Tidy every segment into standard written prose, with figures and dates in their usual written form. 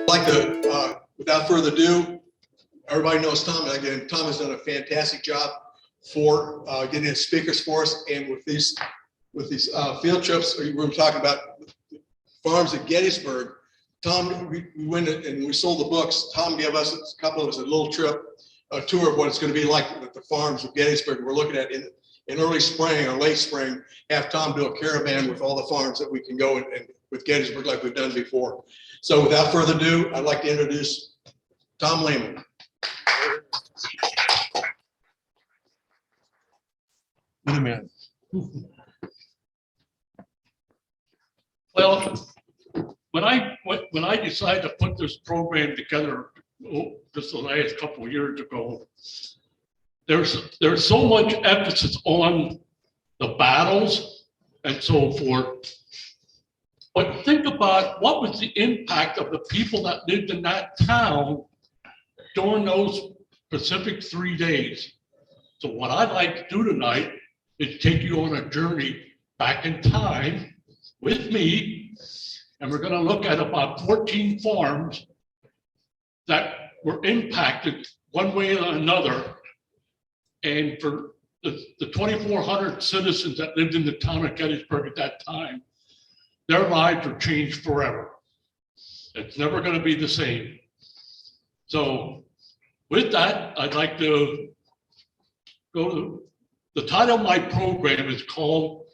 like to, without further ado, everybody knows Tom, and again, Tom has done a fantastic job for getting his speakers for us, and with these field trips, we were talking about farms at Gettysburg. Tom, we went and we sold the books. Tom gave us a couple of us a little trip, a tour of what it's going to be like at the farms of Gettysburg. We're looking at in early spring or late spring, have Tom do a caravan with all the farms that we can go and with Gettysburg like we've done before. So without further ado, I'd like to introduce Tom Lehman. Wait a minute. Well, when I decided to put this program together, just the last couple of years ago, there's so much emphasis on the battles and so forth. But think about what was the impact of the people that lived in that town during those specific 3 days. So what I'd like to do tonight is take you on a journey back in time with me, and we're going to look at about 14 farms that were impacted one way or another. And for the 2,400 citizens that lived in the town of Gettysburg at that time, their lives are changed forever. It's never going to be the same. So with that, I'd like to go to the title of my program is called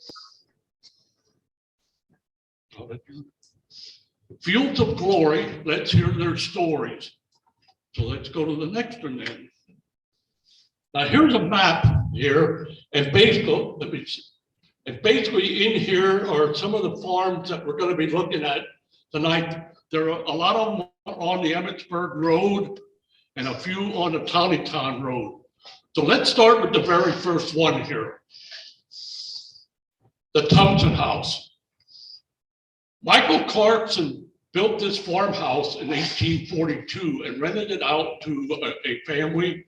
Fields of Glory. Let's hear their stories. So let's go to the next one then. Now here's a map here, and basically in here are some of the farms that we're going to be looking at tonight. There are a lot of them on the Emmitsburg Road and a few on the Tawnytown Road. So let's start with the very first one here. The Thompson House. Michael Clarkson built this farmhouse in 1842 and rented it out to a family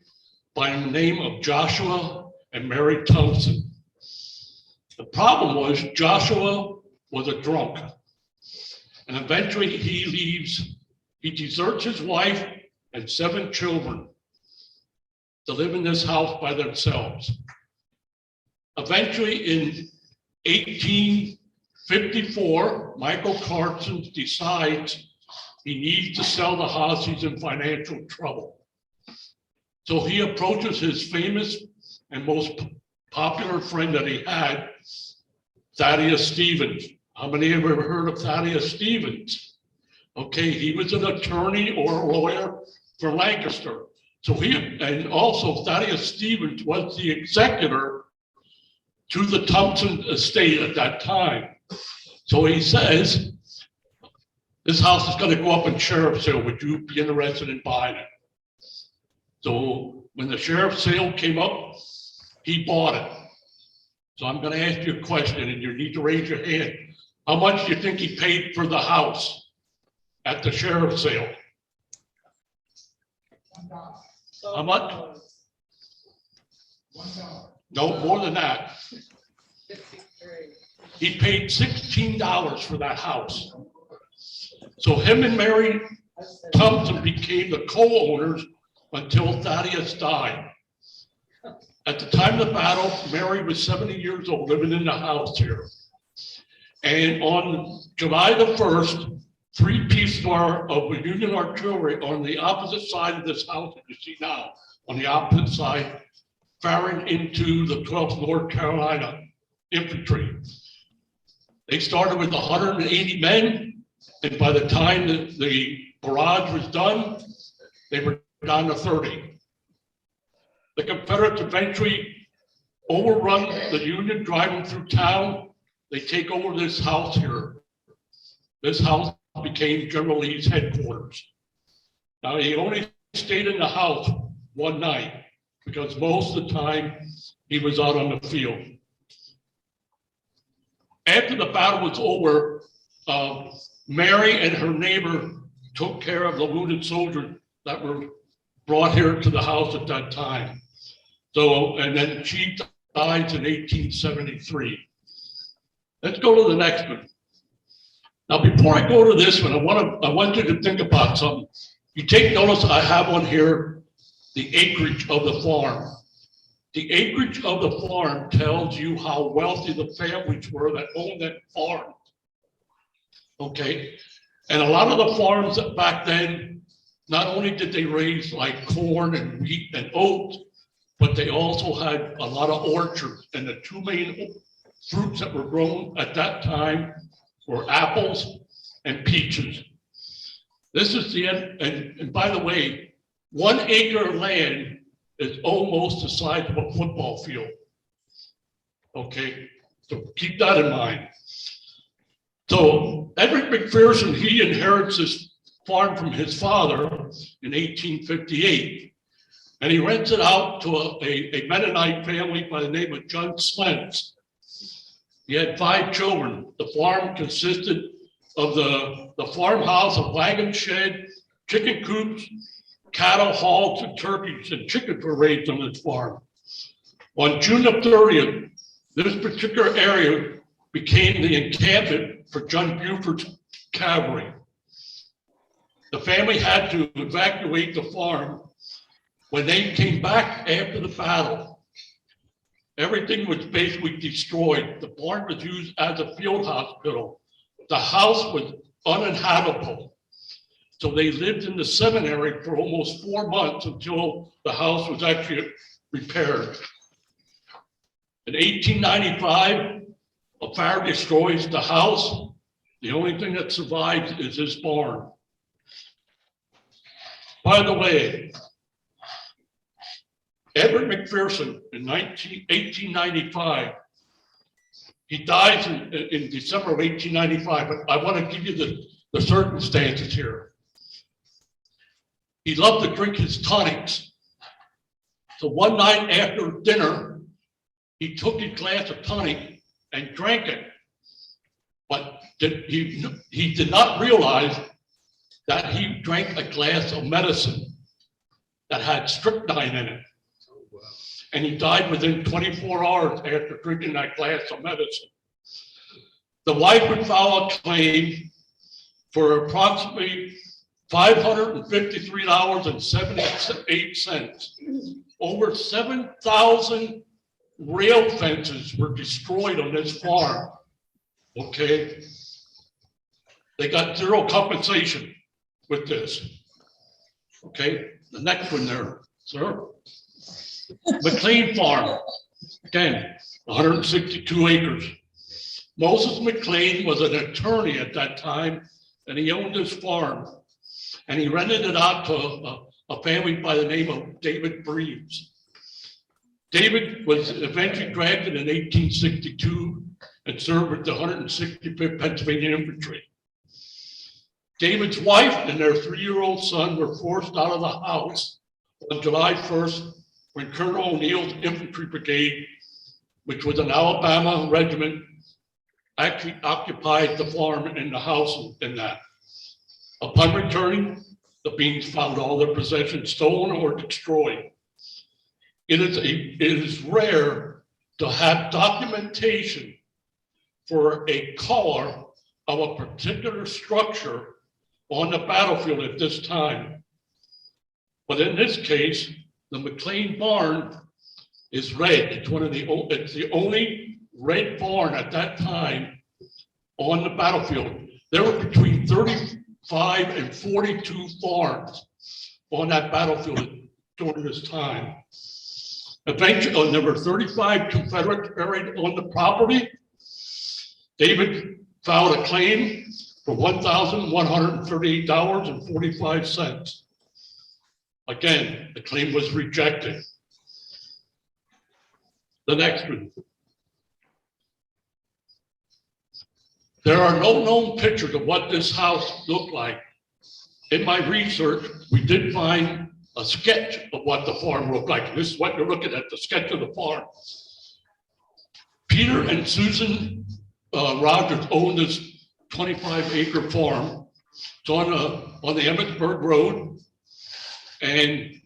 by the name of Joshua and Mary Thompson. The problem was Joshua was a drunk, and eventually he deserts his wife and 7 children to live in this house by themselves. Eventually in 1854, Michael Clarkson decides he needs to sell the house. He's in financial trouble. So he approaches his famous and most popular friend that he had, Thaddeus Stevens. How many have ever heard of Thaddeus Stevens? Okay, he was an attorney or a lawyer for Lancaster. So and also Thaddeus Stevens was the executor to the Thompson estate at that time. So he says, this house is going to go up in sheriff's sale. Would you be interested in buying it? So when the sheriff's sale came up, he bought it. So I'm going to ask you a question, and you need to raise your hand. How much do you think he paid for the house at the sheriff's sale? How much? $1. No, more than that. 53. He paid $16 for that house. So him and Mary Thompson became the co-owners until Thaddeus died. At the time of the battle, Mary was 70 years old, living in the house here. And on July the 1st, 3 pieces of Union artillery on the opposite side of this house that you see now, on the opposite side, firing into the 12th North Carolina Infantry. They started with 180 men, and by the time that the barrage was done, they were down to 30. The Confederates eventually overrun the Union, driving through town. They take over this house here. This house became General Lee's headquarters. Now, he only stayed in the house one night because most of the time he was out on the field. After the battle was over, Mary and her neighbor took care of the wounded soldiers that were brought here to the house at that time. So, and then she died in 1873. Let's go to the next one. Now, before I go to this one, I want you to think about something. You take notice, I have on here, the acreage of the farm. The acreage of the farm tells you how wealthy the families were that owned that farm. Okay, and a lot of the farms that back then, not only did they raise like corn and wheat and oats, but they also had a lot of orchards. And the two main fruits that were grown at that time were apples and peaches. This is the end, and by the way, 1 acre of land is almost the size of a football field. Okay, so keep that in mind. So Edward McPherson, he inherits this farm from his father in 1858. And he rents it out to a Mennonite family by the name of John Slentz. He had 5 children. The farm consisted of the farmhouse, a wagon shed, chicken coops, cattle, hogs, and turkeys, and chickens were raised on this farm. On June the 30th, this particular area became the encampment for John Buford's cavalry. The family had to evacuate the farm. When they came back after the battle, everything was basically destroyed. The barn was used as a field hospital. The house was uninhabitable. So they lived in the seminary for almost 4 months until the house was actually repaired. In 1895, a fire destroys the house. The only thing that survives is this barn. By the way, Edward McPherson in 1895, he dies in December of 1895, but I want to give you the circumstances here. He loved to drink his tonics. So one night after dinner, he took a glass of tonic and drank it. But he did not realize that he drank a glass of medicine that had strychnine in it. And he died within 24 hours after drinking that glass of medicine. The wife would file a claim for approximately $553.78. Over 7,000 rail fences were destroyed on this farm. Okay? They got zero compensation with this. Okay? The next one there, sir. McLean Farm, again, 162 acres. Moses McLean was an attorney at that time, and he owned this farm. And he rented it out to a family by the name of David Breves. David was eventually drafted in 1862 and served with the 165th Pennsylvania Infantry. David's wife and their 3-year-old son were forced out of the house on July 1st when Colonel O'Neill's infantry brigade, which was an Alabama regiment, actually occupied the farm and the house and that. Upon returning, the Beans found all their possessions stolen or destroyed. It is rare to have documentation for a color of a particular structure on the battlefield at this time. But in this case, the McLean barn is red. It's the only red barn at that time on the battlefield. There were between 35 and 42 farms on that battlefield during this time. Eventually, there were 35 Confederates buried on the property. David filed a claim for $1,138.45. Again, the claim was rejected. The next one. There are no known pictures of what this house looked like. In my research, we did find a sketch of what the farm looked like. This is what you're looking at, the sketch of the farm. Peter and Susan Rogers owned this 25-acre farm. It's on the Emmitsburg Road. And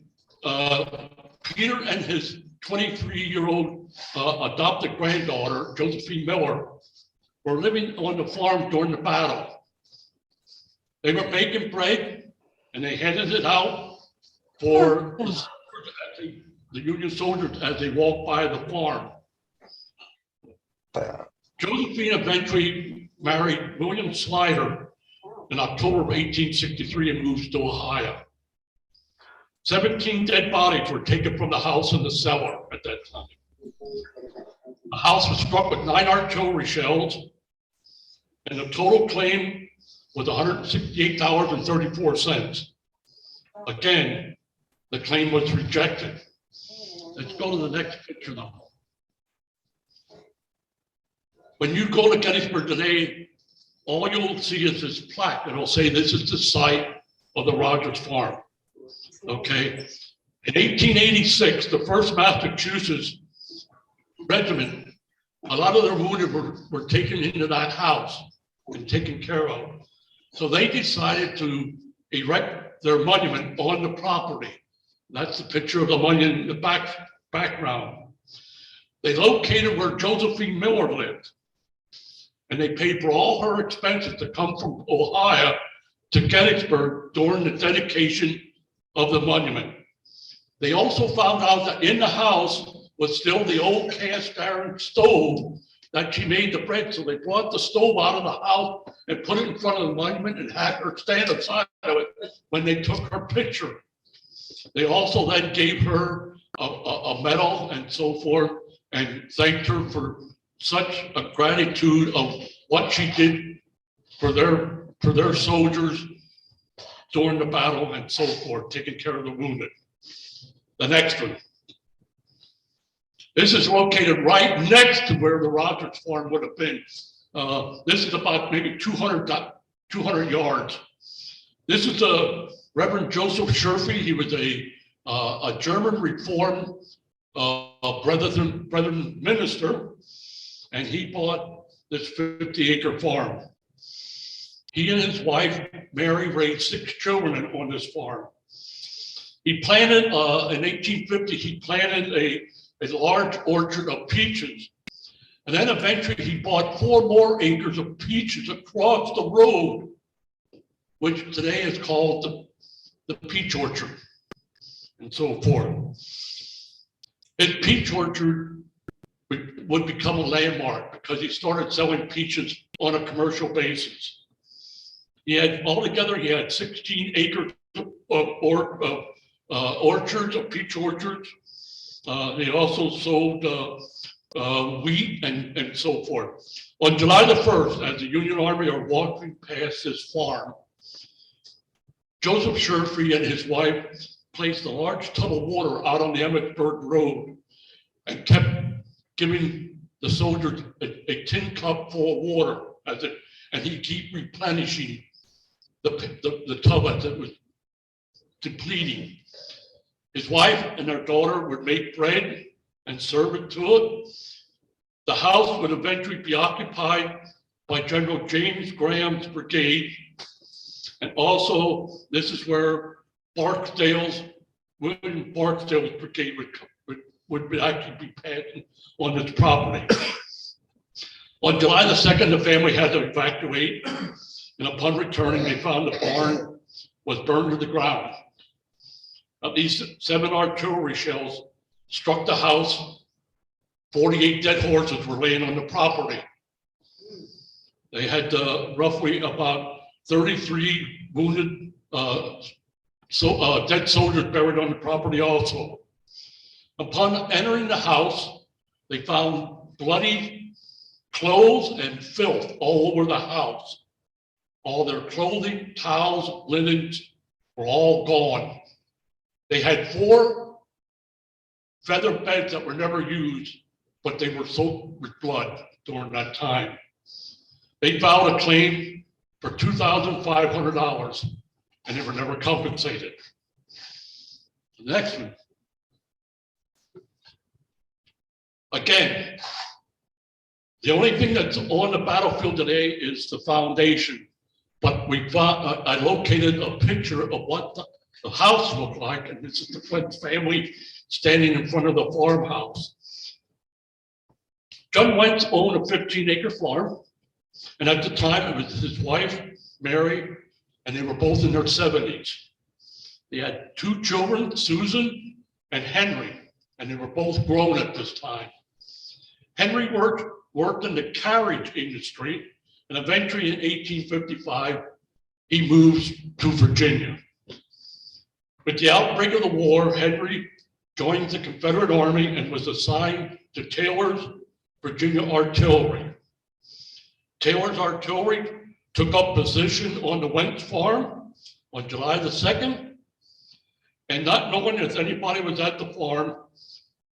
Peter and his 23-year-old adopted granddaughter, Josephine Miller, were living on the farm during the battle. They were making bread and they handed it out for the Union soldiers as they walked by the farm. Josephine eventually married William Slider in October of 1863 and moves to Ohio. 17 dead bodies were taken from the house in the cellar at that time. The house was struck with 9 artillery shells, and the total claim was $168.34. Again, the claim was rejected. Let's go to the next picture now. When you go to Gettysburg today, all you'll see is this plaque. It'll say this is the site of the Rogers Farm. Okay. In 1886, the 1st Massachusetts Regiment, a lot of their wounded were taken into that house and taken care of. So they decided to erect their monument on the property. That's the picture of the monument in the background. They located where Josephine Miller lived, and they paid for all her expenses to come from Ohio to Gettysburg during the dedication of the monument. They also found out that in the house was still the old cast iron stove that she made the bread. So they brought the stove out of the house and put it in front of the monument and had her stand aside of it when they took her picture. They also then gave her a medal and so forth and thanked her for such a gratitude of what she did for their soldiers during the battle and so forth, taking care of the wounded. The next one. This is located right next to where the Rogers Farm would have been. This is about maybe 200 yards. This is Reverend Joseph Scherfy. He was a German Reformed Brethren minister, and he bought this 50-acre farm. He and his wife, Mary, raised 6 children on this farm. He planted, in 1850, he planted a large orchard of peaches. And then eventually he bought 4 more acres of peaches across the road, which today is called the peach orchard and so forth. His peach orchard would become a landmark because he started selling peaches on a commercial basis. Altogether, he had 16 acres of orchards, of peach orchards. They also sold wheat and so forth. On July the 1st, as the Union Army are walking past this farm, Joseph Scherfy and his wife placed a large tub of water out on the Emmitsburg Road and kept giving the soldiers a tin cup full of water and he'd keep replenishing the tub as it was depleting. His wife and their daughter would make bread and serve it to it. The house would eventually be occupied by General James Graham's brigade. And also, this is where William Barksdale's brigade would actually be passing on this property. On July the 2nd, the family had to evacuate. And upon returning, they found the barn was burned to the ground. Of these 7 artillery shells struck the house. 48 dead horses were laying on the property. They had roughly about 33 wounded dead soldiers buried on the property also. Upon entering the house, they found bloody clothes and filth all over the house. All their clothing, towels, linens were all gone. They had 4 feather beds that were never used, but they were soaked with blood during that time. They filed a claim for $2,500 and they were never compensated. The next one. Again, the only thing that's on the battlefield today is the foundation. But I located a picture of what the house looked like, and this is the Flint family standing in front of the farmhouse. John Wentz owned a 15-acre farm, and at the time it was his wife, Mary, and they were both in their 70s. They had 2 children, Susan and Henry, and they were both grown at this time. Henry worked in the carriage industry, and eventually in 1855, he moves to Virginia. With the outbreak of the war, Henry joined the Confederate Army and was assigned to Taylor's Virginia Artillery. Taylor's Artillery took up position on the Wentz farm on July the 2nd, and not knowing if anybody was at the farm,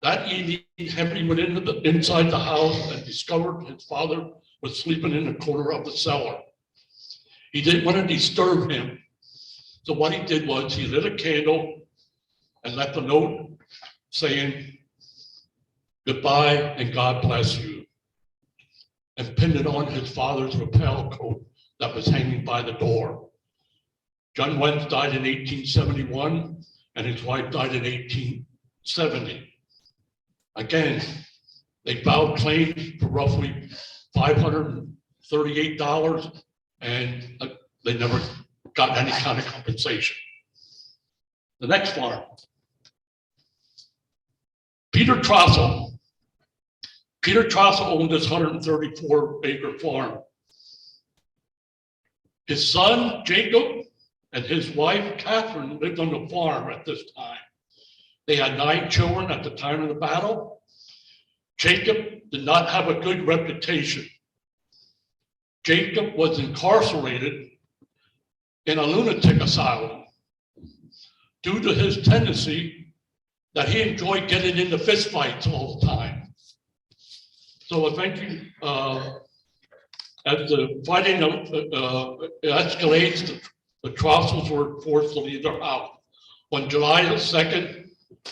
that evening, Henry went inside the house and discovered his father was sleeping in the corner of the cellar. He didn't want to disturb him. So what he did was he lit a candle and left a note saying, "Goodbye and God bless you," and pinned it on his father's lapel coat that was hanging by the door. John Wentz died in 1871 and his wife died in 1870. Again, they filed claims for roughly $538 and they never got any kind of compensation. The next farm. Peter Trossel. Peter Trossel owned this 134-acre farm. His son, Jacob, and his wife, Catherine, lived on the farm at this time. They had 9 children at the time of the battle. Jacob did not have a good reputation. Jacob was incarcerated in a lunatic asylum due to his tendency that he enjoyed getting into fistfights all the time. So eventually, as the fighting escalates, the Trossels were forced to leave their house. On July the 2nd,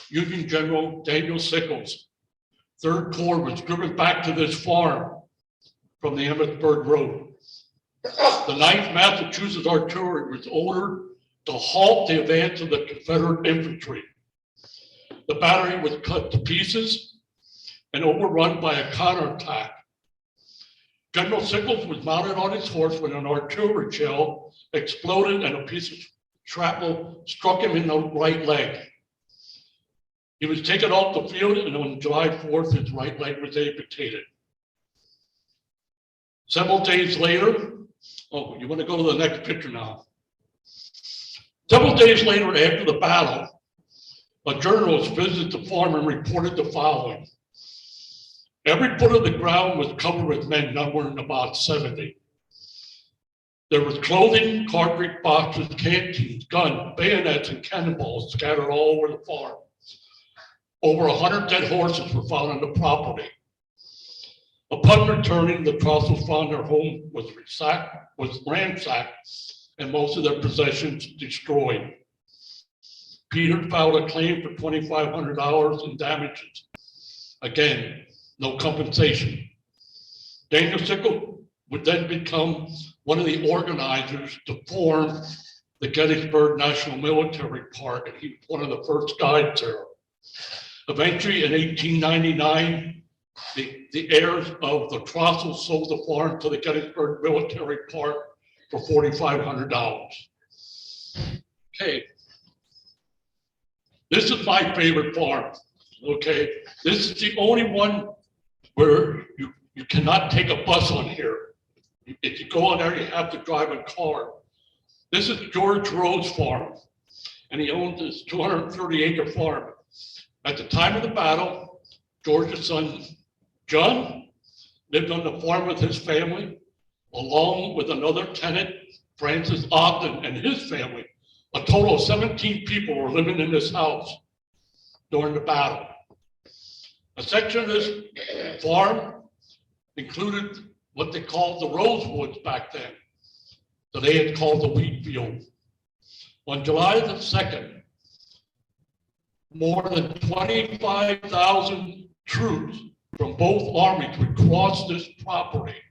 Union General Daniel Sickles, 3rd Corps, was driven back to this farm from the Emmitsburg Road. The 9th Massachusetts Artillery was ordered to halt the advance of the Confederate infantry. The battery was cut to pieces and overrun by a counterattack. General Sickles was mounted on his horse when an artillery shell exploded and a piece of shrapnel struck him in the right leg. He was taken off the field, and on July 4th, his right leg was amputated. Several days later, oh, you want to go to the next picture now. Several days later, after the battle, a journalist visited the farm and reported the following. Every foot of the ground was covered with men numbering about 70. There was clothing, cartridge boxes, canteens, guns, bayonets, and cannonballs scattered all over the farm. Over 100 dead horses were found on the property. Upon returning, the Trossels found their home was ransacked and most of their possessions destroyed. Peter filed a claim for $2,500 in damages. Again, no compensation. Daniel Sickles would then become one of the organizers to form the Gettysburg National Military Park, and he was one of the first guides there. Eventually, in 1899, the heirs of the Trossels sold the farm to the Gettysburg Military Park for $4,500. Okay. This is my favorite farm, okay? This is the only one where you cannot take a bus on here. If you go on there, you have to drive a car. This is George Rhodes' farm, and he owns this 230-acre farm. At the time of the battle, George's son, John, lived on the farm with his family, along with another tenant, Francis Ogden, and his family. A total of 17 people were living in this house during the battle. A section of this farm included what they called the Rosewoods back then. So they had called the wheat field. On July the 2nd, more than 25,000 troops from both armies would cross this property.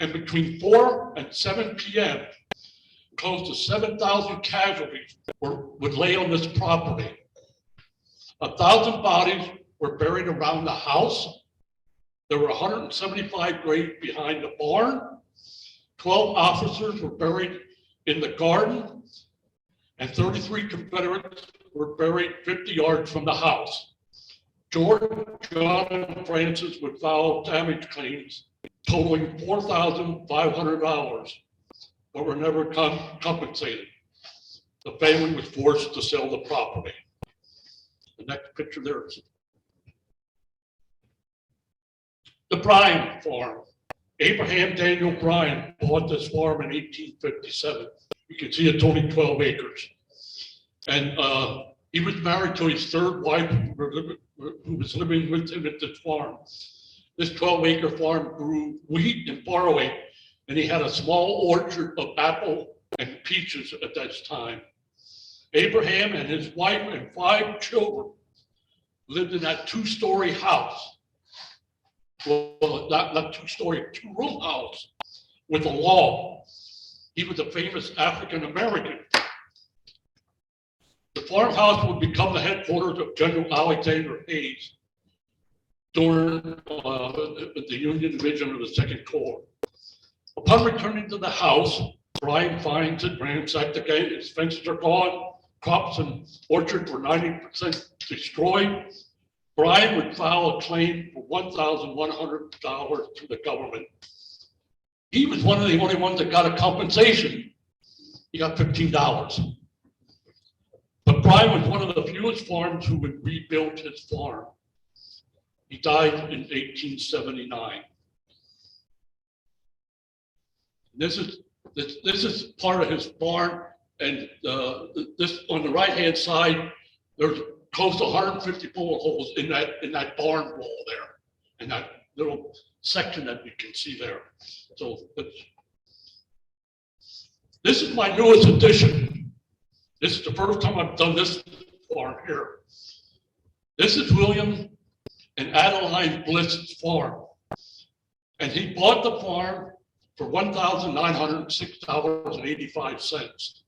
And between 4 and 7 p.m., close to 7,000 casualties would lay on this property. 1,000 bodies were buried around the house. There were 175 graves behind the barn. 12 officers were buried in the garden, and 33 Confederates were buried 50 yards from the house. George, John, and Francis would file damage claims totaling $4,500, but were never compensated. The family was forced to sell the property. The next picture there is the Bryan farm. Abraham Daniel Bryan bought this farm in 1857. You can see it's only 12 acres. And he was married to his third wife who was living with him at this farm. This 12-acre farm grew wheat and barley, and he had a small orchard of apple and peaches at that time. Abraham and his wife and 5 children lived in that 2-story house. Well, not 2-story, 2-room house with a lawn. He was a famous African-American. The farmhouse would become the headquarters of General Alexander Hayes during the Union Division of the Second Corps. Upon returning to the house, Bryan finds it ransacked again. His fences are gone. Crops and orchards were 90% destroyed. Bryan would file a claim for $1,100 to the government. He was one of the only ones that got a compensation. He got $15. But Bryan was one of the fewest farms who would rebuild his farm. He died in 1879. This is part of his barn, and this on the right-hand side, there's close to 150 bullet holes in that barn wall there, in that little section that you can see there. So this is my newest addition. This is the first time I've done this farm here. This is William and Adeline Bliss's farm, and he bought the farm for $1,906.85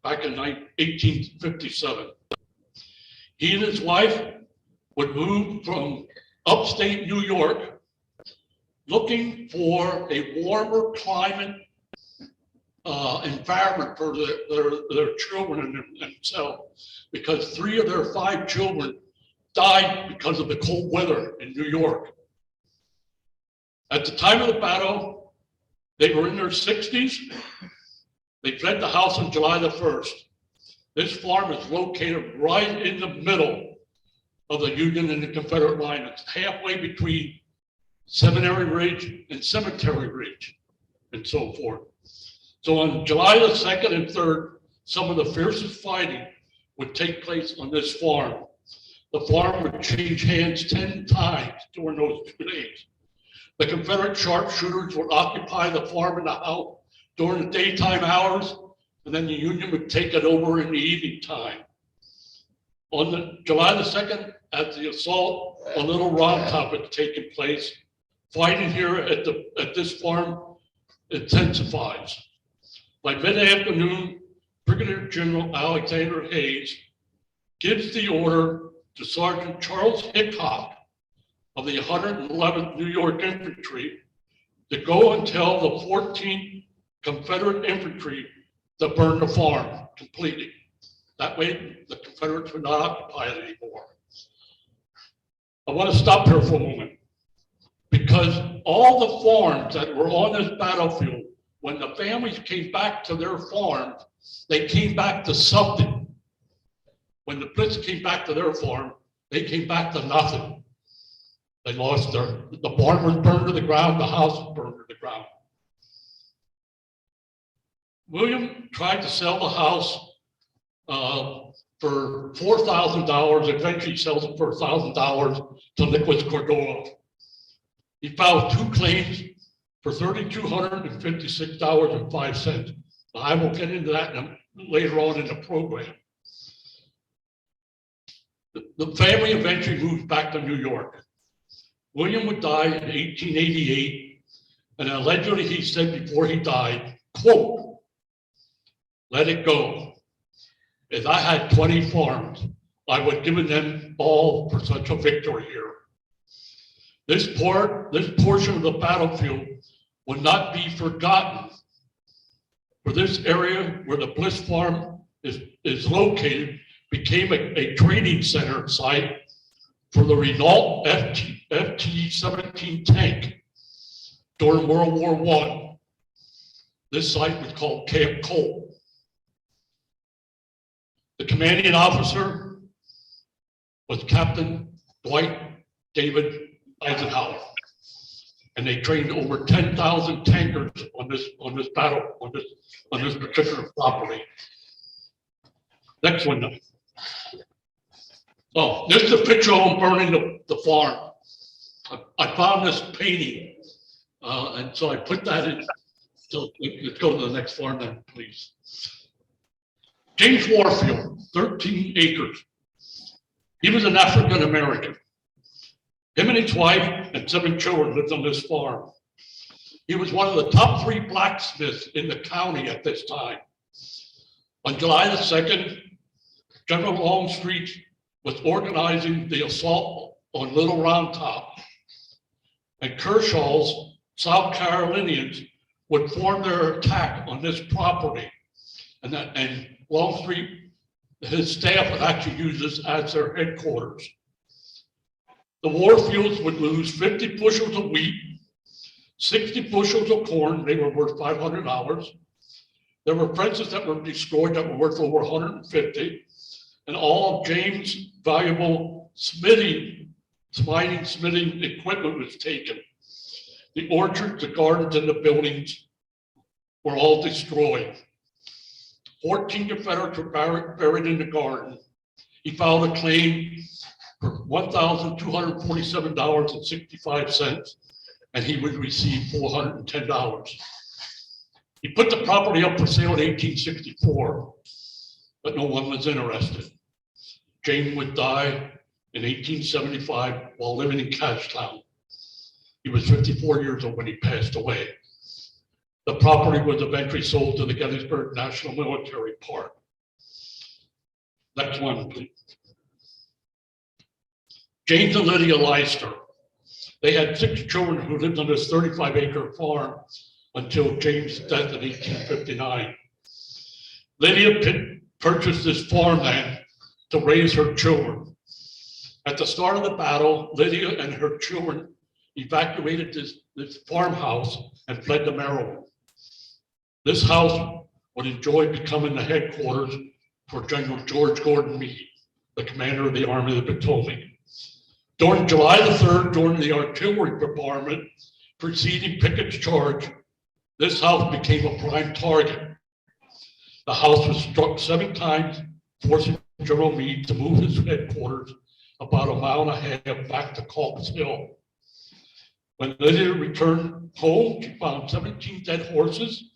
back in 1857. He and his wife would move from upstate New York looking for a warmer climate environment for their children and themselves, because 3 of their 5 children died because of the cold weather in New York. At the time of the battle, they were in their 60s. They fled the house on July the 1st. This farm is located right in the middle of the Union and the Confederate line. It's halfway between Seminary Ridge and Cemetery Ridge and so forth. So on July the 2nd and 3rd, some of the fiercest fighting would take place on this farm. The farm would change hands 10 times during those 2 days. The Confederate sharpshooters would occupy the farm and the house during the daytime hours, and then the Union would take it over in the evening time. On July the 2nd, at the assault on Little Round Top had taken place, fighting here at this farm intensifies. By mid-afternoon, Brigadier General Alexander Hayes gives the order to Sergeant Charles Hickok of the 111th New York Infantry to go and tell the 14th Confederate Infantry to burn the farm completely. That way, the Confederates would not occupy it anymore. I want to stop here for a moment, because all the farms that were on this battlefield, when the families came back to their farms, they came back to something. When the Blitz came back to their farm, they came back to nothing. They lost the barn was burned to the ground, the house was burned to the ground. William tried to sell the house for $4,000, eventually sells it for $1,000 to Nicholas Cordova. He filed 2 claims for $3,256.05. I will get into that later on in the program. The family eventually moved back to New York. William would die in 1888, and allegedly he said before he died, quote, "Let it go. If I had 20 farms, I would have given them all for such a victory here." This portion of the battlefield will not be forgotten for this area where the Bliss Farm is located became a training center site for the Renault FT-17 tank during World War I. This site was called Camp Colt. The commanding officer was Captain Dwight David Eisenhower. And they trained over 10,000 tankers on this particular property. Next one. Oh, this is a picture of them burning the farm. I found this painting, and so I put that in. So let's go to the next farm then, please. James Warfield, 13 acres. He was an African American. Him and his wife and 7 children lived on this farm. He was one of the top 3 blacksmiths in the county at this time. On July the 2nd, General Longstreet was organizing the assault on Little Round Top, and Kershaw's South Carolinians would form their attack on this property. And Longstreet, his staff would actually use this as their headquarters. The Warfields would lose 50 bushels of wheat, 60 bushels of corn. They were worth $500. There were fences that were destroyed that were worth over 150, and all of James' valuable smithing equipment was taken. The orchards, the gardens, and the buildings were all destroyed. 14 Confederates were buried in the garden. He filed a claim for $1,247.65, and he would receive $410. He put the property up for sale in 1864, but no one was interested. James would die in 1875 while living in Cashtown. He was 54 years old when he passed away. The property was eventually sold to the Gettysburg National Military Park. Next one, please. James and Lydia Leicester. They had 6 children who lived on this 35-acre farm until James' death in 1859. Lydia purchased this farmland to raise her children. At the start of the battle, Lydia and her children evacuated this farmhouse and fled to Maryland. This house would enjoy becoming the headquarters for General George Gordon Meade, the commander of the Army of the Potomac. During July the 3rd, during the artillery bombardment preceding Pickett's charge, this house became a prime target. The house was struck 7 times, forcing General Meade to move his headquarters about a mile and a half back to Culp's Hill. When Lydia returned home, she found 17 dead horses,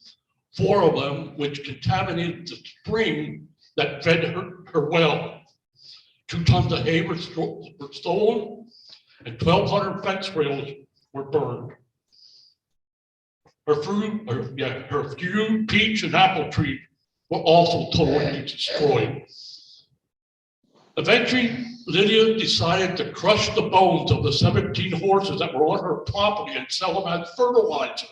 4 of them which contaminated the spring that fed her well. 2 tons of hay were stolen, and 1,200 fence rails were burned. Her few peach and apple trees were also totally destroyed. Eventually, Lydia decided to crush the bones of the 17 horses that were on her property and sell them as fertilizer.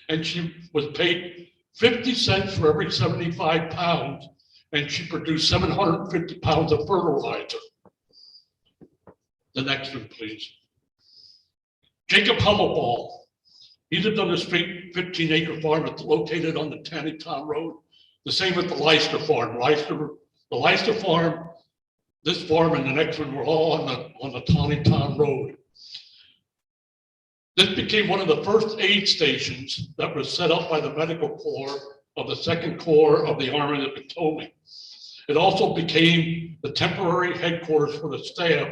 And she was paid 50 cents for every 75 pounds, and she produced 750 pounds of fertilizer. The next one, please. Jacob Hummelball. He lived on this 15-acre farm located on the Taneytown Road. The same with the Leicester farm. The Leicester farm, this farm and the next one were all on the Taneytown Road. This became one of the first aid stations that was set up by the Medical Corps of the 2nd Corps of the Army of the Potomac. It also became the temporary headquarters for the staff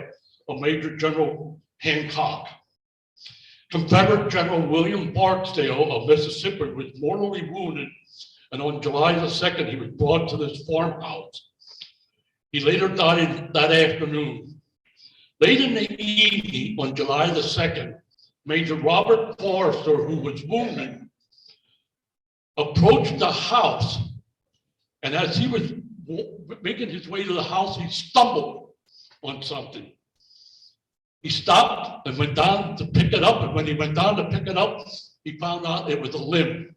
of Major General Hancock. Confederate General William Barksdale of Mississippi was mortally wounded, and on July the 2nd, he was brought to this farmhouse. He later died that afternoon. Late in the evening on July the 2nd, Major Robert Forrester, who was wounded, approached the house, and as he was making his way to the house, he stumbled on something. He stopped and went down to pick it up, and when he went down to pick it up, he found out it was a limb.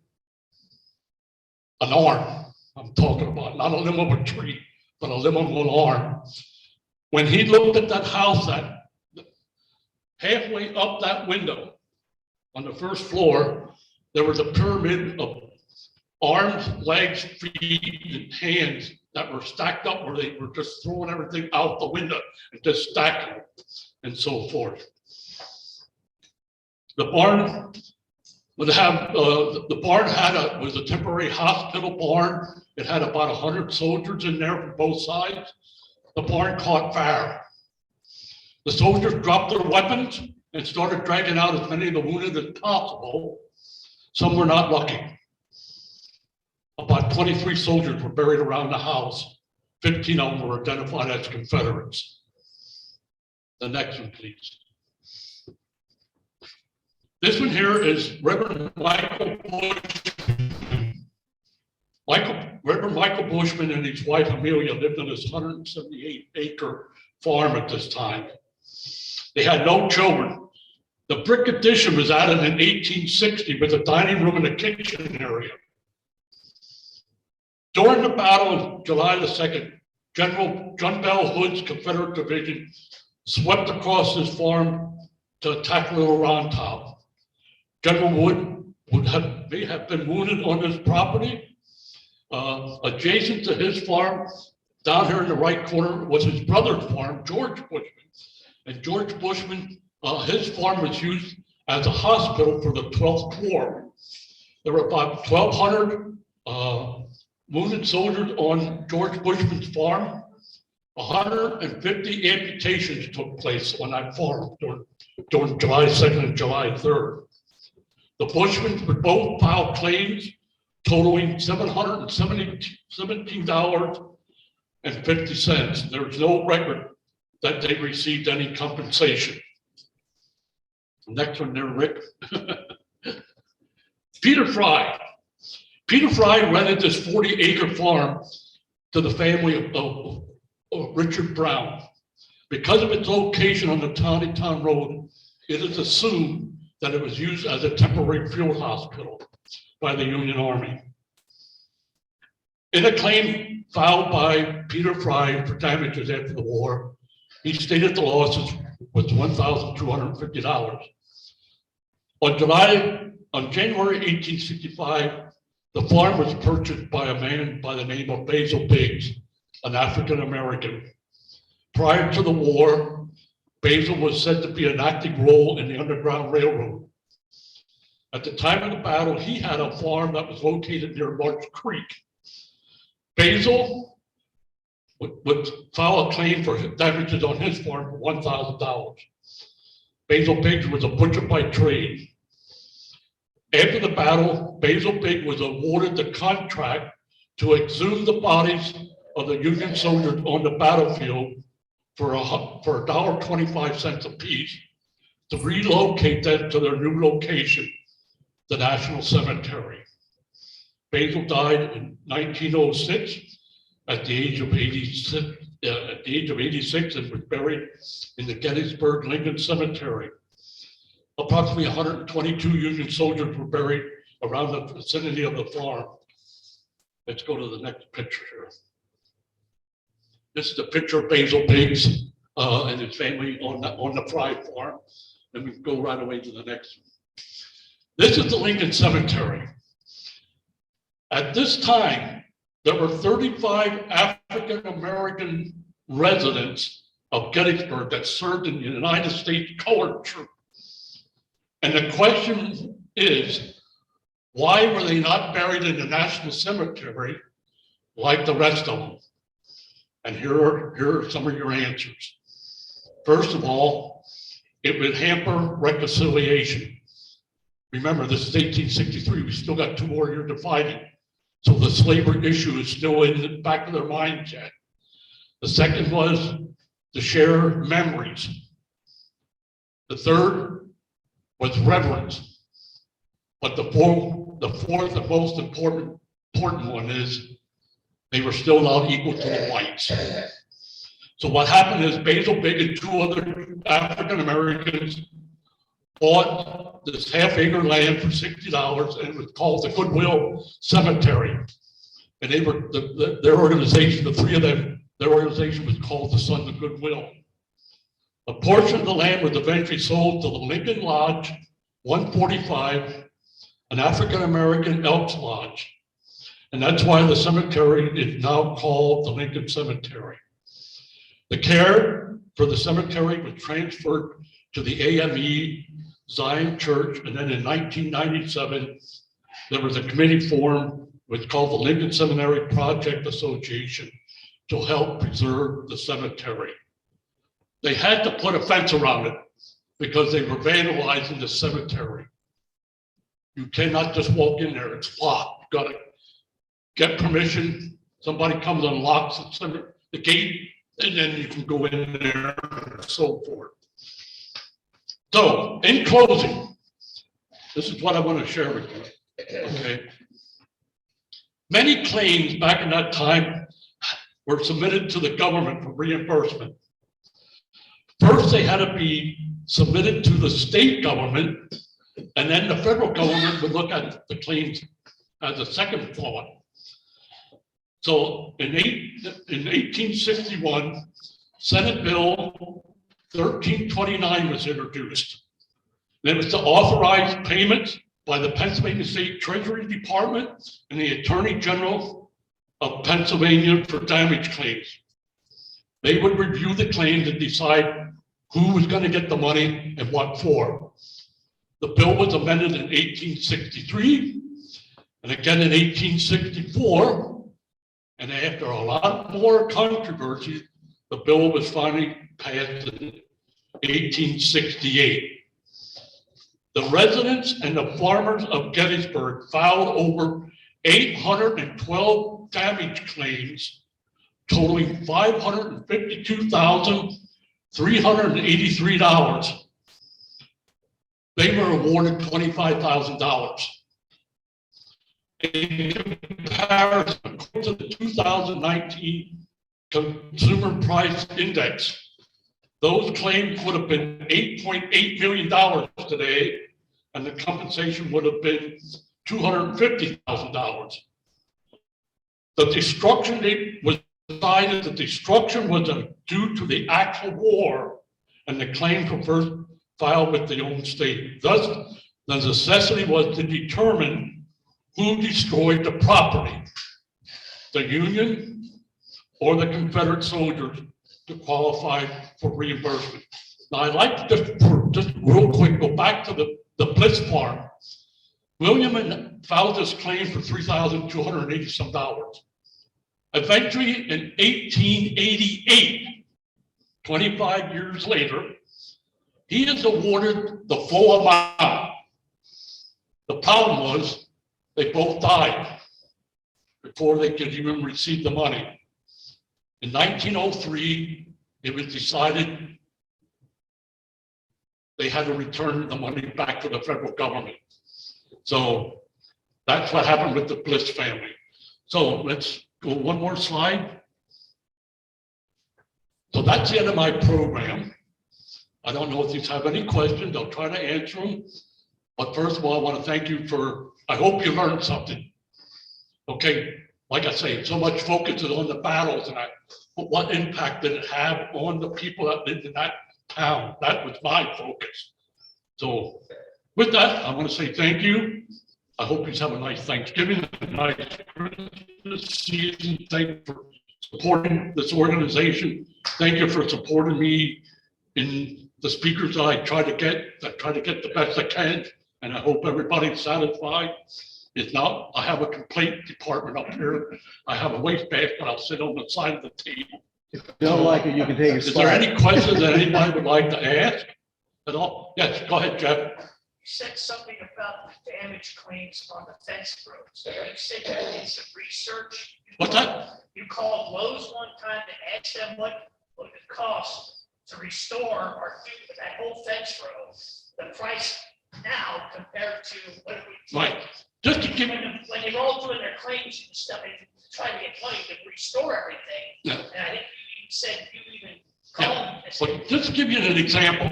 an arm. I'm talking about not a limb of a tree, but a limb of an arm. When he looked at that house, that halfway up that window on the first floor, there was a pyramid of arms, legs, feet, and hands that were stacked up where they were just throwing everything out the window and just stacking it and so forth. The barn would have, the barn was a temporary hospital barn. It had about 100 soldiers in there from both sides. The barn caught fire. The soldiers dropped their weapons and started dragging out as many of the wounded as possible. Some were not lucky. About 23 soldiers were buried around the house. 15 of them were identified as Confederates. The next one, please. This one here is Reverend Michael Bushman. Reverend Michael Bushman and his wife Amelia lived on this 178-acre farm at this time. They had no children. The brick addition was added in 1860 with a dining room and a kitchen area. During the battle on July the 2nd, General John Bell Hood's Confederate Division swept across this farm to attack Little Round Top. General Wood may have been wounded on this property. Adjacent to his farm, down here in the right corner, was his brother's farm, George Bushman. And George Bushman, his farm was used as a hospital for the 12th Corps. There were about 1,200 wounded soldiers on George Bushman's farm. 150 amputations took place on that farm during July 2nd and July 3rd. The Bushmans would both file claims totaling $717.50. There's no record that they received any compensation. Next one there, Rick. Peter Fry. Peter Fry rented this 40-acre farm to the family of Richard Brown. Because of its location on the Town Road, it is assumed that it was used as a temporary field hospital by the Union Army. In a claim filed by Peter Fry for damages after the war, he stated the losses was $1,250. On January 1865, the farm was purchased by a man by the name of Basil Biggs, an African American. Prior to the war, Basil was said to be an active role in the Underground Railroad. At the time of the battle, he had a farm that was located near March Creek. Basil would file a claim for damages on his farm for $1,000. Basil Biggs was a butcher by trade. After the battle, Basil Biggs was awarded the contract to exhume the bodies of the Union soldiers on the battlefield for $1.25 apiece to relocate them to their new location, the National Cemetery. Basil died in 1906 at the age of 86, and was buried in the Gettysburg Lincoln Cemetery. Approximately 122 Union soldiers were buried around the vicinity of the farm. Let's go to the next picture here. This is a picture of Basil Biggs and his family on the Fry farm. Then we can go right away to the next one. This is the Lincoln Cemetery. At this time, there were 35 African American residents of Gettysburg that served in the United States Colored Troop. And the question is, why were they not buried in the National Cemetery like the rest of them? And here are some of your answers. First of all, it would hamper reconciliation. Remember, this is 1863. We still got 2 more years of fighting. So the slavery issue is still in the back of their mind yet. The second was to share memories. The third was reverence. But the fourth and most important one is they were still not equal to the whites. So what happened is Basil Biggs and 2 other African Americans bought this half-acre land for $60, and it was called the Goodwill Cemetery. And they were, their organization, the three of them, their organization was called the Sons of Goodwill. A portion of the land was eventually sold to the Lincoln Lodge 145, an African-American Elks Lodge. And that's why the cemetery is now called the Lincoln Cemetery. The care for the cemetery was transferred to the AME Zion Church, and then in 1997, there was a committee formed, which called the Lincoln Seminary Project Association, to help preserve the cemetery. They had to put a fence around it because they were vandalizing the cemetery. You cannot just walk in there, it's locked. You gotta get permission. Somebody comes and locks the gate, and then you can go in there and so forth. So, in closing, this is what I want to share with you, okay? Many claims back in that time were submitted to the government for reimbursement. First, they had to be submitted to the state government, and then the federal government would look at the claims as a second thought. So in 1861, Senate Bill 1329 was introduced. It was to authorize payments by the Pennsylvania State Treasury Department and the Attorney General of Pennsylvania for damage claims. They would review the claims and decide who was going to get the money and what for. The bill was amended in 1863 and again in 1864. And after a lot more controversy, the bill was finally passed in 1868. The residents and the farmers of Gettysburg filed over 812 damage claims totaling $552,383. They were awarded $25,000. In comparison, according to the 2019 Consumer Price Index, those claims would have been $8.8 million today, and the compensation would have been $250,000. The destruction was decided the destruction was due to the actual war, and the claims were first filed with the own state. Thus, the necessity was to determine who destroyed the property, the Union or the Confederate soldiers, to qualify for reimbursement. Now, I'd like to just real quick go back to the Bliss farm. William filed this claim for $3,280 some. Eventually, in 1888, 25 years later, he is awarded the full amount. The problem was they both died before they could even receive the money. In 1903, it was decided they had to return the money back to the federal government. So that's what happened with the Bliss family. So let's go one more slide. So that's the end of my program. I don't know if you have any questions. I'll try to answer them. But first of all, I want to thank you for, I hope you learned something. Okay, like I say, so much focus is on the battles and but what impact did it have on the people that lived in that town? That was my focus. So with that, I want to say thank you. I hope you have a nice Thanksgiving, a nice Christmas season. Thank you for supporting this organization. Thank you for supporting me in the speakers that I try to get the best I can. And I hope everybody's satisfied. If not, I have a complaint department up here. I have a wastebasket. I'll sit on the side of the table. If you don't like it, you can take a Is there spot. any questions that anybody would like to ask at all? Yes, go ahead, Jeff. You said something about the damage claims on the fence roads. You said you did some research. What's that? You called Lowe's one time to ask them what it cost to restore or do that whole fence row. The price now compared to what it would take. Right. Just to give When they roll through their claims and stuff, and try to get money to restore everything. Yeah. And I think you even said you even called them. and said, But just to give you an example,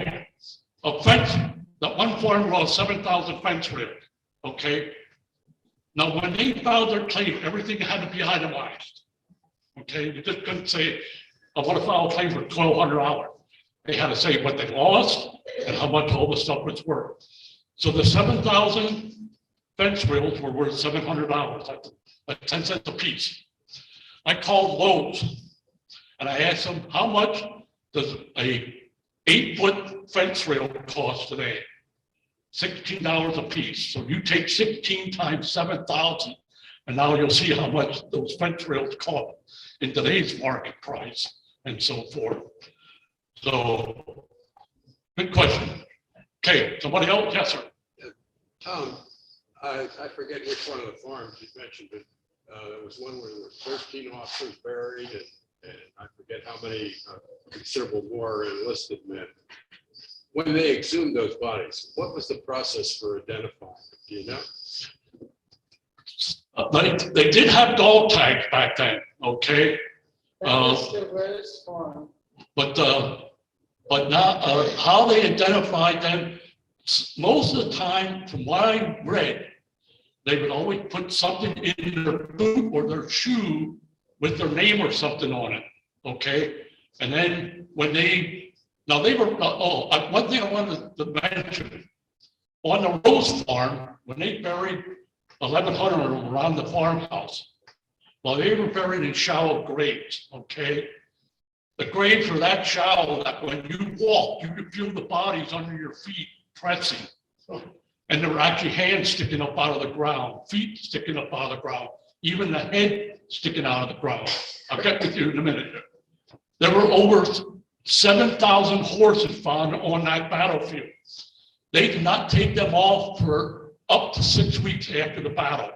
a fence, that one farm lost 7,000 fence rails, okay? Now, when they filed their claim, everything had to be itemized. Okay, you just couldn't say, I want to file a claim for $1,200. They had to say what they lost and how much all the stuff was worth. So the 7,000 fence rails were worth $700, like 10 cents a piece. I called Lowe's and I asked them, how much does a 8-foot fence rail cost today? $16 a piece. So you take 16 times 7,000, and now you'll see how much those fence rails cost in today's market price and so forth. So, good question. Okay, somebody else? Yes, sir. Tom, I forget which one of the farms you mentioned, but there was one where there were 13 officers buried and I forget how many considerable more enlisted men. When they exhumed those bodies, what was the process for identifying them? Do you know? They did have dog tags back then, okay? That was the Rose Farm. But now, how they identified them, most of the time, from what I read, they would always put something in their boot or their shoe with their name or something on it, okay? And then when one thing I wanted to mention, on the Rose Farm, when they buried 1,100 of them around the farmhouse, well, they were buried in shallow graves, okay? The graves are that shallow that when you walk, you could feel the bodies under your feet pressing. And there were actually hands sticking up out of the ground, feet sticking up out of the ground, even the head sticking out of the ground. I'll get with you in a minute. There were over 7,000 horses found on that battlefield. They did not take them off for up to 6 weeks after the battle.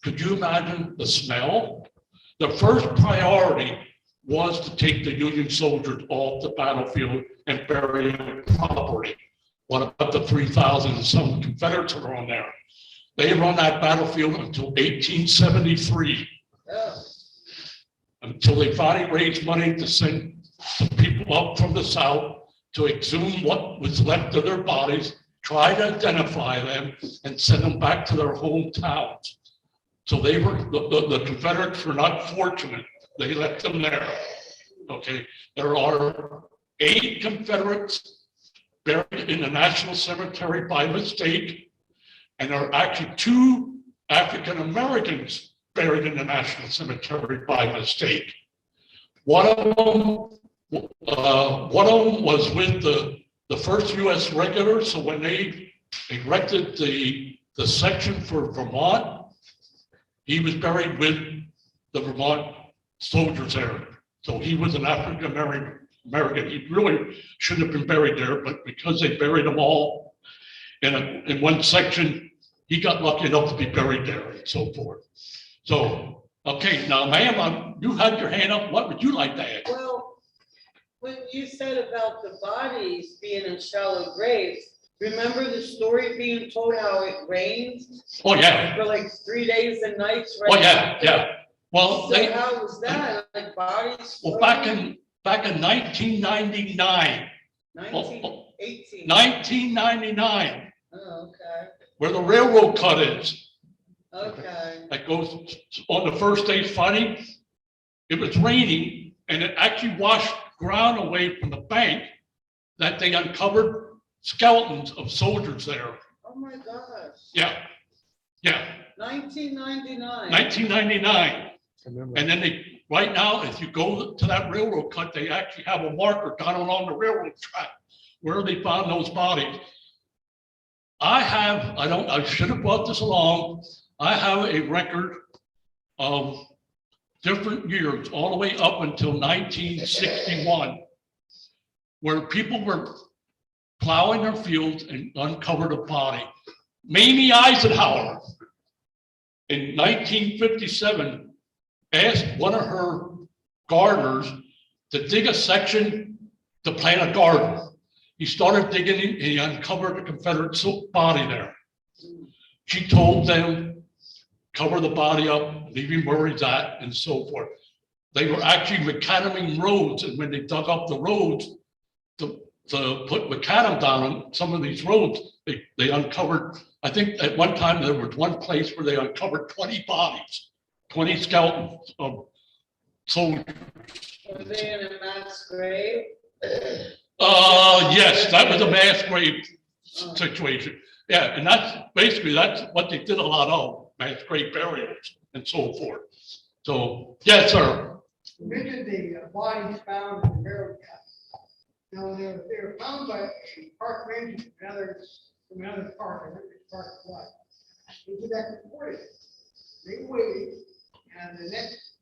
Could you imagine the smell? The first priority was to take the Union soldiers off the battlefield and bury them properly. What about the 3,000 and some Confederates were on there? They were on that battlefield until 1873, Oh, until they finally raised money to send some people up from the South to exhume what was left of their bodies, try to identify them, and send them back to their hometowns. So they were, the Confederates were not fortunate. They left them there. Okay, there are 8 Confederates buried in the National Cemetery by mistake, and there are actually 2 African Americans buried in the National Cemetery by mistake. One of them was with the first U.S. regulars. So when they erected the section for Vermont, he was buried with the Vermont soldiers there. So he was an African American. He really shouldn't have been buried there, but because they buried them all in one section, he got lucky enough to be buried there and so forth. So, okay, now, ma'am, you had your hand up. What would you like to add? well, when you said about the bodies being in shallow graves, remember the story being told how it rained Oh, yeah. for like 3 days and nights? Oh, right yeah, after? yeah. Well, So how was that? Like bodies? well, back in 1999, 1918. 1999, Oh, okay, where the railroad cut is, okay. that goes on the first day's fighting, it was raining and it actually washed ground away from the bank that they uncovered skeletons of soldiers there. Oh, my gosh. Yeah, 1999. 1999. I remember. And then they, right now, if you go to that railroad cut, they actually have a marker down along the railroad track where they found those bodies. I should have brought this along. I have a record of different years, all the way up until 1961, where people were plowing their fields and uncovered a body. Mamie Eisenhower in 1957 asked one of her gardeners to dig a section to plant a garden. He started digging and he uncovered a Confederate body there. She told them, cover the body up, leave him where he's at, and so forth. They were actually macadaming roads, and when they dug up the roads to put macadam down on some of these roads, they uncovered I think at one time there was one place where they uncovered 20 bodies, 20 skeletons of soldiers. Were they in a mass grave? Yes, that was a mass grave situation. Yeah, and that's what they did a lot of, mass grave burials and so forth. So, yes, sir. You mentioned the bodies found in the burial ground. Now, they were found by a park ranger from another park, I think it's Park What. They did that reported. They waited, and the next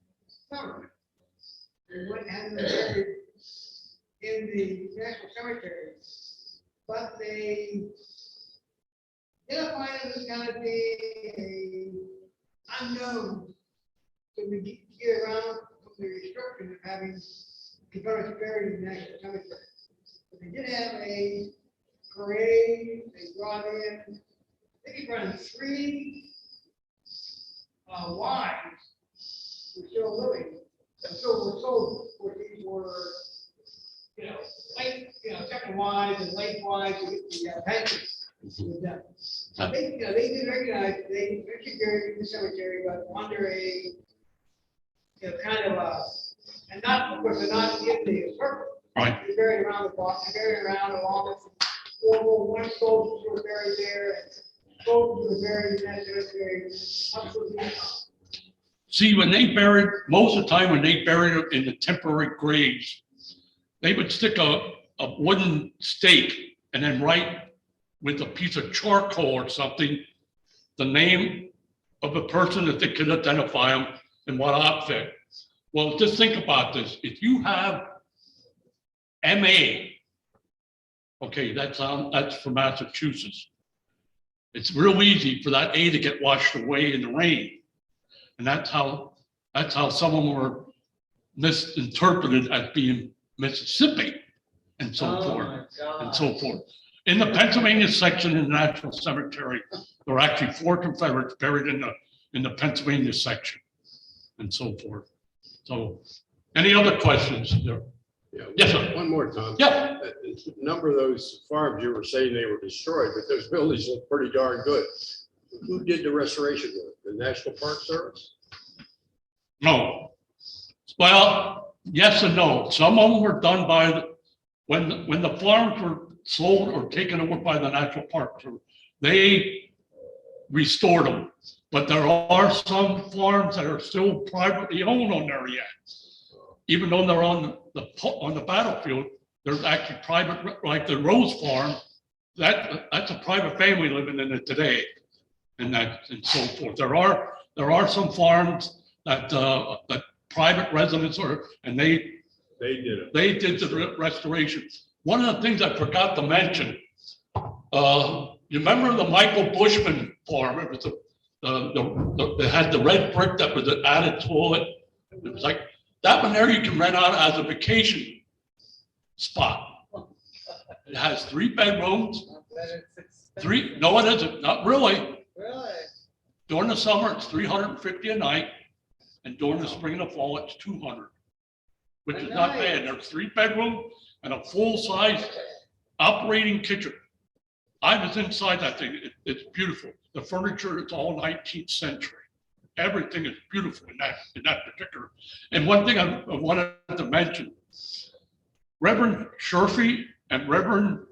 summer, they went and had them buried in the National Cemetery. But they identified it as kind of a unknown. So we get around the restriction of having Confederates buried in the National Cemetery. But they did have a parade, they brought in, I think he brought in 3 wives who were still living, and so were sold, where these were, second wives and late wives to get the pensions with them. So they did recognize, they actually buried in the cemetery, but under a kind of a, and not, of course, they're not in the circle. Right. They're buried around the block, they're buried around along with one soldiers who were buried there, and soldiers who were buried in that cemetery. Absolutely. See, when they buried, most of the time when they buried them in the temporary graves, they would stick a wooden stake and then write with a piece of charcoal or something, the name of the person that they could identify them in what outfit. Well, just think about this. If you have MA, okay, that's from Massachusetts. It's real easy for that A to get washed away in the rain. And that's how some of them were misinterpreted as being Mississippi and so forth and so forth. In the Pennsylvania section in the National Cemetery, there are actually 4 Confederates buried in the Pennsylvania section and so forth. So, any other questions there? Yeah. Yes, sir. One more, Tom. Yeah. A number of those farms you were saying they were destroyed, but those buildings look pretty darn good. Who did the restoration work? The National Park Service? No. Well, yes and no. Some of them were done by when the farms were sold or taken over by the National Park Service. They restored them, but there are some farms that are still privately owned on there yet. Even though they're on the battlefield, there's actually private, like the Rose Farm. That's a private family living in it today, and so forth. There are some farms that private residents are, and they did it. They did the restoration. One of the things I forgot to mention, you remember the Michael Bushman farm? It was they had the red brick that was added to it. It was like that one there you can rent out as a vacation spot. It has 3 bedrooms. No, it isn't. Not really. Really? During the summer, it's $350 a night, and during the spring and the fall, it's $200, which is not bad. There's 3 bedroom and a full-size operating kitchen. I was inside that thing. It's beautiful. The furniture is all 19th century. Everything is beautiful in that particular. And one thing I wanted to mention, Reverend Sherfy and Reverend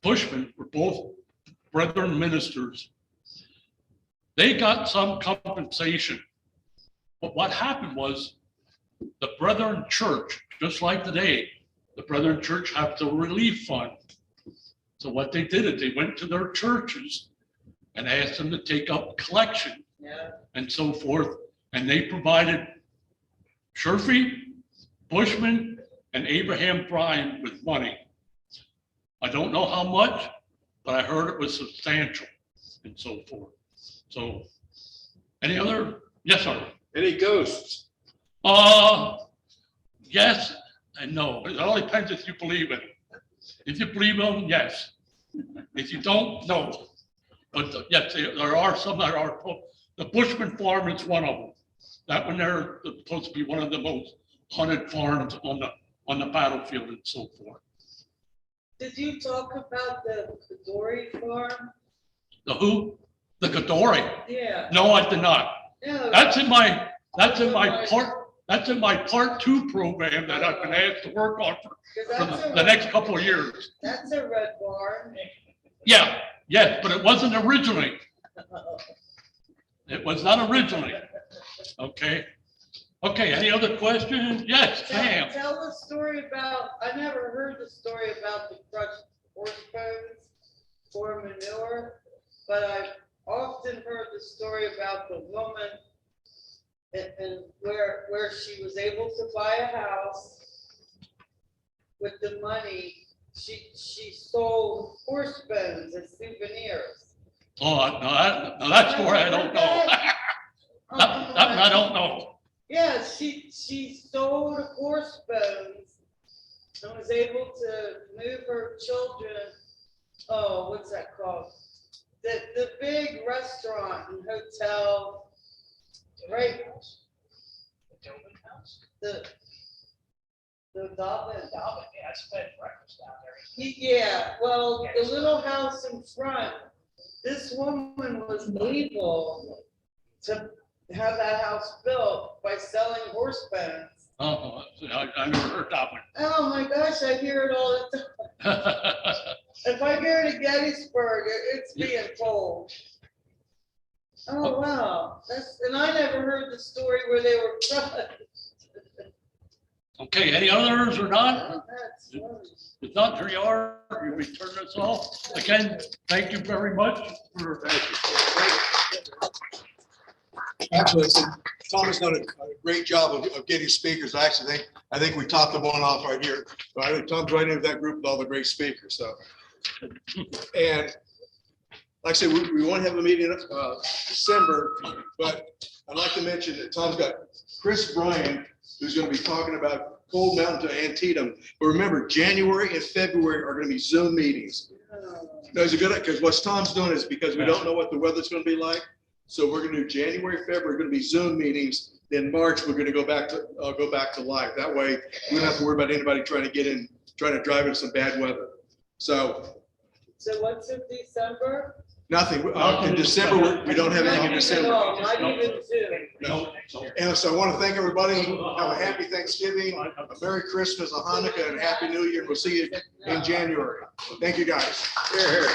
Bushman were both Brethren ministers. They got some compensation. But what happened was the Brethren Church, just like today, the Brethren Church has a relief fund. So what they did is they went to their churches and asked them to take up collection and so forth. And they provided Sherfy, Bushman, and Abraham Bryan with money. I don't know how much, but I heard it was substantial and so forth. So any other? Yes, sir. Any ghosts? Yes and no. It all depends if you believe in it. If you believe in them, yes. If you don't, no. But yes, there are some that are. The Bushman farm is one of them. That one there is supposed to be one of the most hunted farms on the battlefield and so forth. Did you talk about the Dory farm? The who? The Gadori? Yeah. No, I did not. No, That's in my part two program that I've been asked to work on for 'cause that's the next couple of years. That's a red barn. Yeah, yes, but it wasn't originally. It was not originally. Okay. Okay, any other questions? Yes, ma'am. Tell the story about, I never heard the story about the crushed horse bones for manure, but I've often heard the story about the woman and where she was able to buy a house with the money. She sold horse bones as souvenirs. Oh, no, that story I don't know. That one I don't know. Yeah, she sold horse bones and was able to move her children. Oh, what's that called? The big restaurant and hotel, right? The Tobin House, The Dobbin. Dobbin, yeah, I spent breakfast down there. Yeah, well, the little house in front, this woman was able to have that house built by selling horse bones. Oh, I never heard that one. Oh my gosh, I hear it all the time. If I go to Gettysburg, it's being told. Oh, wow, and I never heard the story where they were crushed. Okay, any others or not? Oh, that's funny. If not, here you are. You may turn this off. Again, thank you very much for. Actually, Tom has done a great job of getting speakers. I think we topped the one off right here. But I think Tom's right into that group with all the great speakers, so. And like I said, we want to have a meeting in December, but I'd like to mention that Tom's got Chris Bryan, who's going to be talking about Cold Mountain to Antietam. But remember, January and February are going to be Zoom meetings. Those are good, because what Tom's doing is because we don't know what the weather's going to be like. So we're going to do January, February, going to be Zoom meetings. Then March, we're going to go back to live. That way, we don't have to worry about anybody trying to drive in some bad weather. So what's in December? nothing. In December, we don't have anything in December. No, not even Zoom. No. And so I want to thank everybody. Have a happy Thanksgiving, a Merry Christmas, a Hanukkah, and a Happy New Year. We'll see you in January. Thank you, guys. Here, here.